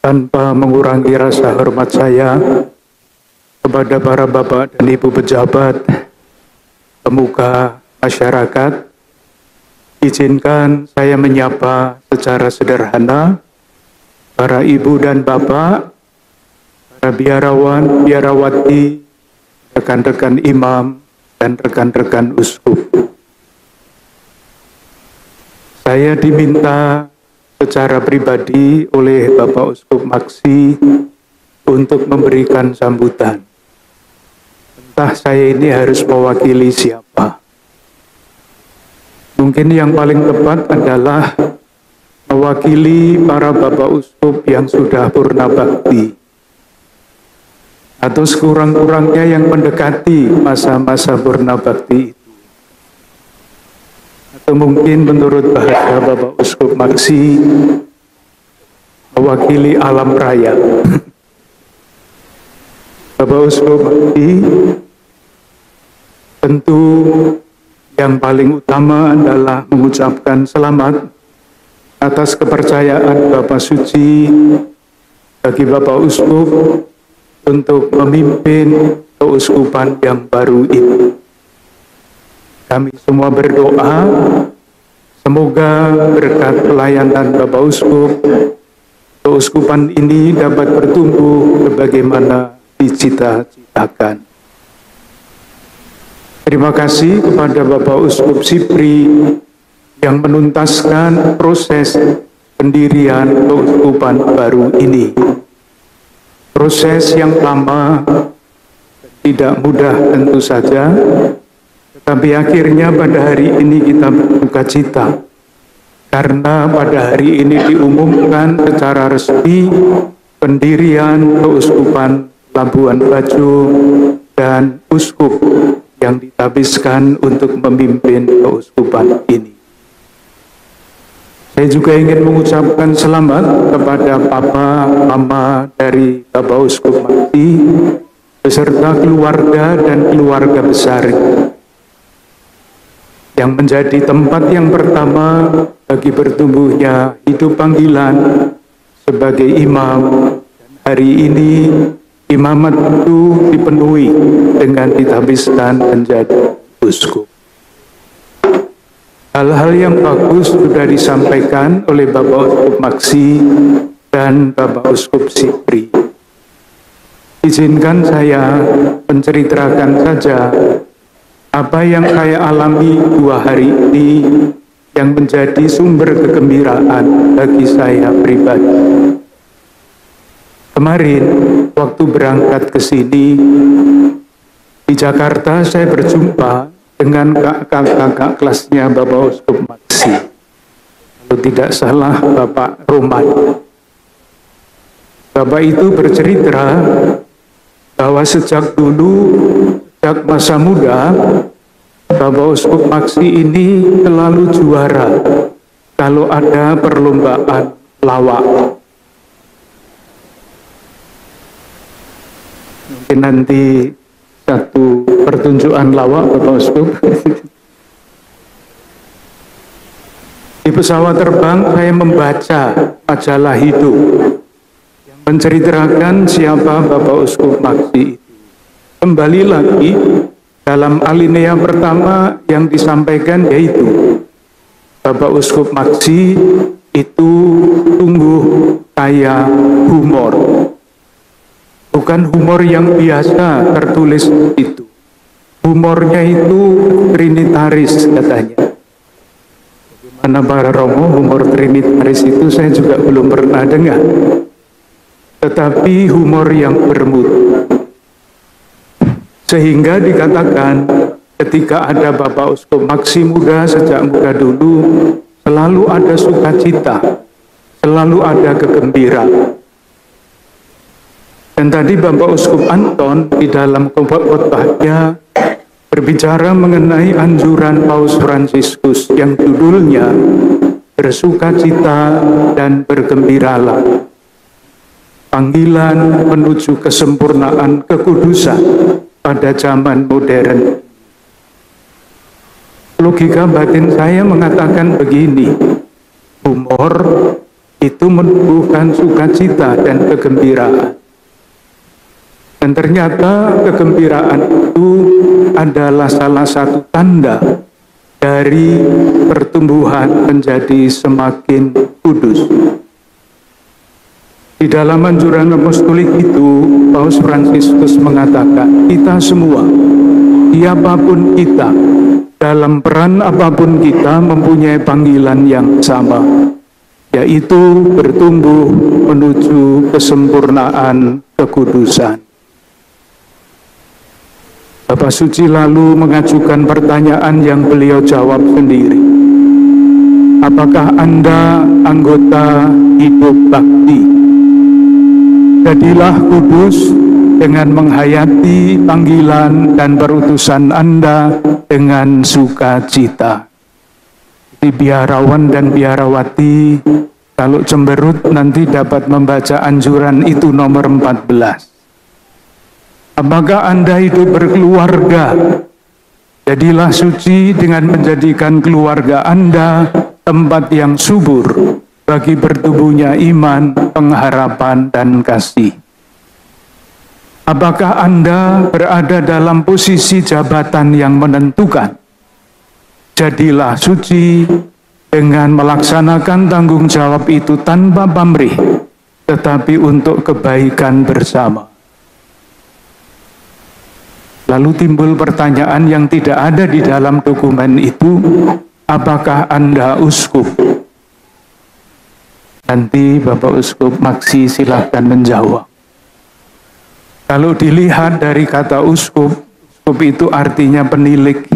tanpa mengurangi rasa hormat saya kepada para bapak dan ibu pejabat, pemuka masyarakat, izinkan saya menyapa secara sederhana para ibu dan bapak, para biarawan, biarawati, rekan-rekan imam, dan rekan-rekan uskup. Saya diminta secara pribadi oleh Bapak Uskup Maksi untuk memberikan sambutan. Entah saya ini harus mewakili siapa. Mungkin yang paling tepat adalah mewakili para Bapak Uskup yang sudah purna bakti, atau sekurang-kurangnya yang mendekati masa-masa purna bakti itu. Atau mungkin menurut bahasa Bapak Uskup Maksi, mewakili alam raya. Bapak Uskup Maksi, tentu yang paling utama adalah mengucapkan selamat atas kepercayaan Bapak Suci bagi Bapak Uskup untuk memimpin keuskupan yang baru ini. Kami semua berdoa, semoga berkat pelayanan Bapak Uskup, keuskupan ini dapat bertumbuh sebagaimana dicita-citakan. Terima kasih kepada Bapak Uskup Sipri yang menuntaskan proses pendirian keuskupan baru ini. Proses yang lama, tidak mudah tentu saja, tapi akhirnya pada hari ini kita berduka cita karena pada hari ini diumumkan secara resmi pendirian keuskupan Labuan Bajo dan uskup yang ditabiskan untuk memimpin keuskupan ini. Saya juga ingin mengucapkan selamat kepada Papa, Mama dari Bapak Uskup Maksi beserta keluarga dan keluarga besar yang menjadi tempat yang pertama bagi bertumbuhnya hidup panggilan sebagai imam. Dan hari ini imamat itu dipenuhi dengan ditabiskan menjadi uskup. Hal-hal yang bagus sudah disampaikan oleh Bapak Uskup Maksi dan Bapak Uskup Sipri. Izinkan saya menceritakan saja apa yang saya alami 2 hari ini yang menjadi sumber kegembiraan bagi saya pribadi. Kemarin waktu berangkat ke sini di Jakarta, saya berjumpa dengan kakak kelasnya Bapak Uskup Maksi. Kalau tidak salah Bapak Roman. Bapak itu bercerita bahwa sejak dulu, sejak masa muda, Bapak Uskup Maksi ini selalu juara kalau ada perlombaan lawak. Mungkin nanti satu pertunjukan lawak Bapak Uskup. Di pesawat terbang saya membaca majalah hidup yang menceritakan siapa Bapak Uskup Maksi itu. Kembali lagi dalam alinea pertama yang disampaikan yaitu Bapak Uskup Maksi itu sungguh kaya humor. Bukan humor yang biasa tertulis itu. Humornya itu trinitaris katanya. Bagaimana para Romo humor trinitaris itu saya juga belum pernah dengar. Tetapi humor yang bermutu. Sehingga dikatakan ketika ada Bapak Uskup Maksi muda sejak muda dulu selalu ada sukacita, selalu ada kegembiraan. Dan tadi Bapak Uskup Anton di dalam khotbahnya berbicara mengenai anjuran Paus Fransiskus yang judulnya bersukacita dan bergembiralah. Panggilan menuju kesempurnaan kekudusan pada zaman modern. Logika batin saya mengatakan begini, humor itu menumbuhkan sukacita dan kegembiraan. Dan ternyata kegembiraan itu adalah salah satu tanda dari pertumbuhan menjadi semakin kudus. Di dalam anjuran apostolik itu, Paus Fransiskus mengatakan, kita semua, siapapun kita, dalam peran apapun kita mempunyai panggilan yang sama, yaitu bertumbuh menuju kesempurnaan kekudusan. Bapak Suci lalu mengajukan pertanyaan yang beliau jawab sendiri. Apakah Anda anggota hidup bakti? Jadilah kudus dengan menghayati panggilan dan perutusan Anda dengan sukacita. Di biarawan dan biarawati, kalau cemberut nanti dapat membaca anjuran itu nomor 14. Apakah Anda hidup berkeluarga? Jadilah suci dengan menjadikan keluarga Anda tempat yang subur bagi bertumbuhnya iman, pengharapan, dan kasih. Apakah Anda berada dalam posisi jabatan yang menentukan? Jadilah suci dengan melaksanakan tanggung jawab itu tanpa pamrih, tetapi untuk kebaikan bersama. Lalu timbul pertanyaan yang tidak ada di dalam dokumen itu, apakah Anda uskup? Nanti Bapak Uskup Maksi silahkan menjawab. Kalau dilihat dari kata uskup, uskup itu artinya penilik.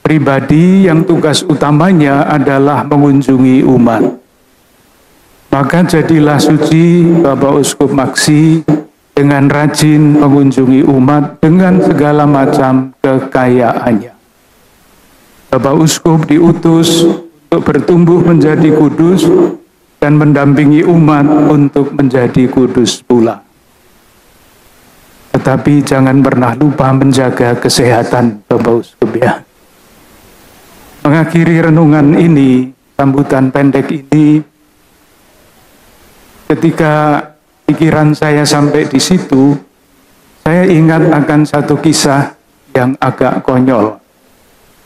Pribadi yang tugas utamanya adalah mengunjungi umat. Maka jadilah suci Bapak Uskup Maksi dengan rajin mengunjungi umat dengan segala macam kekayaannya. Bapak Uskup diutus untuk bertumbuh menjadi kudus dan mendampingi umat untuk menjadi kudus pula. Tetapi jangan pernah lupa menjaga kesehatan Bapak Uskup ya. Mengakhiri renungan ini, sambutan pendek ini, ketika pikiran saya sampai di situ, saya ingat akan satu kisah yang agak konyol.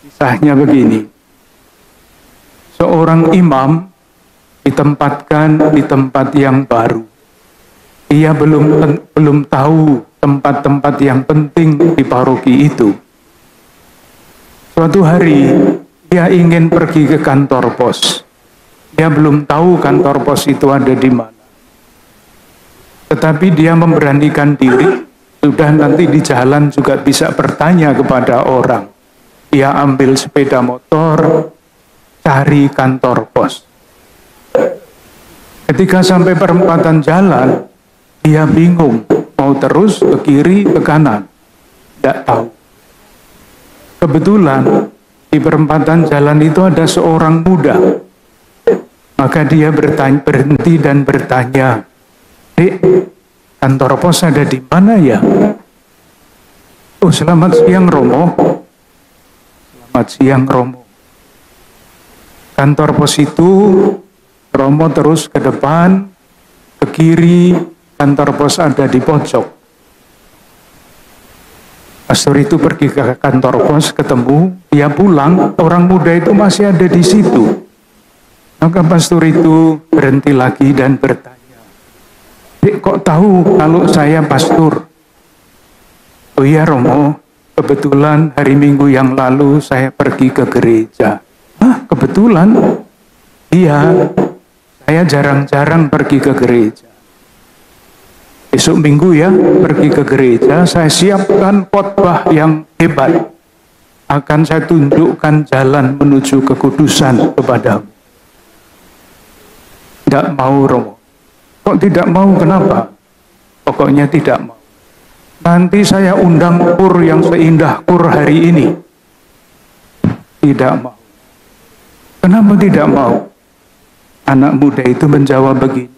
Kisahnya begini. Seorang imam ditempatkan di tempat yang baru. Ia belum tahu tempat-tempat yang penting di paroki itu. Suatu hari, dia ingin pergi ke kantor pos. Dia belum tahu kantor pos itu ada di mana. Tetapi dia memberanikan diri, sudah nanti di jalan juga bisa bertanya kepada orang. Dia ambil sepeda motor, cari kantor pos. Ketika sampai perempatan jalan, dia bingung, mau terus ke kiri, ke kanan. Tidak tahu. Kebetulan, di perempatan jalan itu ada seorang muda. Maka dia berhenti dan bertanya, Dek, kantor pos ada di mana ya? Oh, selamat siang Romo. Selamat siang Romo. Kantor pos itu, Romo terus ke depan, ke kiri, kantor pos ada di pojok. Pastor itu pergi ke kantor pos, ketemu, dia pulang, orang muda itu masih ada di situ. Maka pastor itu berhenti lagi dan bertanya, Dek, kok tahu kalau saya pastor? Oh iya Romo, kebetulan hari Minggu yang lalu saya pergi ke gereja. Hah, kebetulan? Iya, saya jarang-jarang pergi ke gereja. Besok Minggu ya, pergi ke gereja, saya siapkan khotbah yang hebat. Akan saya tunjukkan jalan menuju kekudusan kepadamu. Tidak mau Romo. Kok tidak mau, kenapa? Pokoknya tidak mau. Nanti saya undang kur yang seindah kur hari ini. Tidak mau. Kenapa tidak mau? Anak muda itu menjawab begini.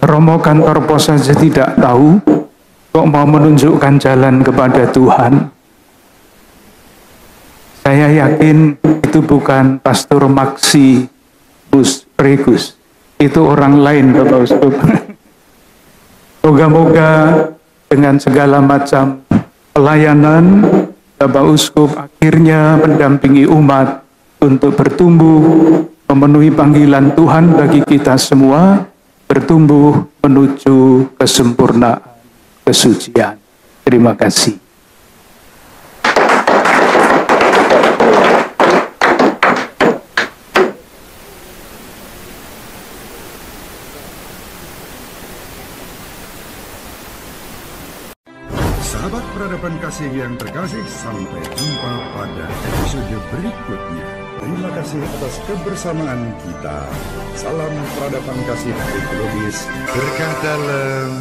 Romo kantor pos saja tidak tahu, kok mau menunjukkan jalan kepada Tuhan. Saya yakin itu bukan Pastor Maximus Regus. itu orang lain Bapak Uskup. Moga-moga dengan segala macam pelayanan Bapak Uskup akhirnya mendampingi umat untuk bertumbuh memenuhi panggilan Tuhan bagi kita semua, bertumbuh menuju kesempurnaan kesucian. Terima kasih. Sahabat peradaban kasih yang terkasih, sampai jumpa pada episode berikutnya. Terima kasih atas kebersamaan kita. Salam peradaban kasih ekologis berkah dalam